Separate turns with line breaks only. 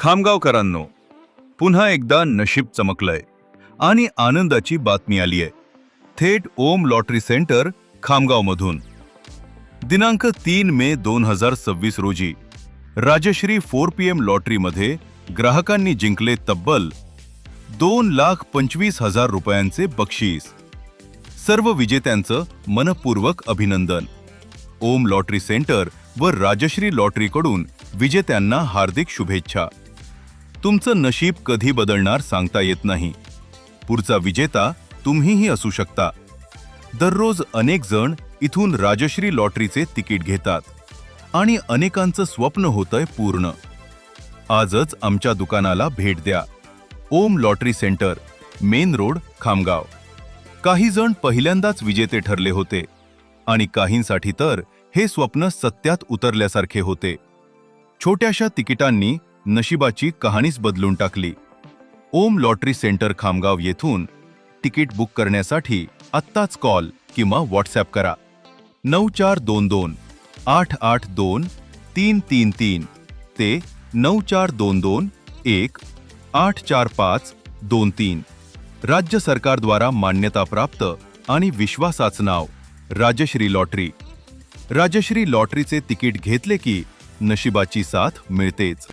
खामगावकरांनो, पुन्हा एकदा नशीब चमकलंय आणि आनंदाची बातमी आली आहे. थेट ओम लॉटरी सेंटर खामगावमधून दिनांक 3 मे 2026 रोजी राजश्री 4PM लॉटरीमध्ये ग्राहकांनी जिंकले तब्बल 2,25,000 रुपयांचे बक्षीस. सर्व विजेत्यांचं मनपूर्वक अभिनंदन. ओम लॉटरी सेंटर व राजश्री लॉटरीकडून विजेत्यांना हार्दिक शुभेच्छा. तुमचं नशीब कधी बदलणार सांगता येत नाही. पुढचा विजेता तुम्हीही असू शकता. दररोज अनेक जण इथून राजश्री लॉटरीचे तिकीट घेतात आणि अनेकांचं स्वप्न होतंय पूर्ण. आजच आमच्या दुकानाला भेट द्या. Om lottery centre, main road, Khamgaon. काही जण पहिल्यांदाच विजेते ठरले होते आणि काहींसाठी तर हे स्वप्न सत्यात उतरल्यासारखे होते. छोट्याशा तिकिटांनी नशिबाची कहाणीच बदलून टाकली. ओम लॉटरी सेंटर खामगाव येथून तिकीट बुक करण्यासाठी आत्ताच कॉल किंवा व्हॉट्सॲप करा. 9422-882-333 ते 9422-1-84523. राज्य सरकारद्वारा मान्यताप्राप्त आणि विश्वासाचं नाव राजश्री लॉटरी. राजश्री लॉटरीचे तिकीट घेतले की नशिबाची साथ मिळतेच.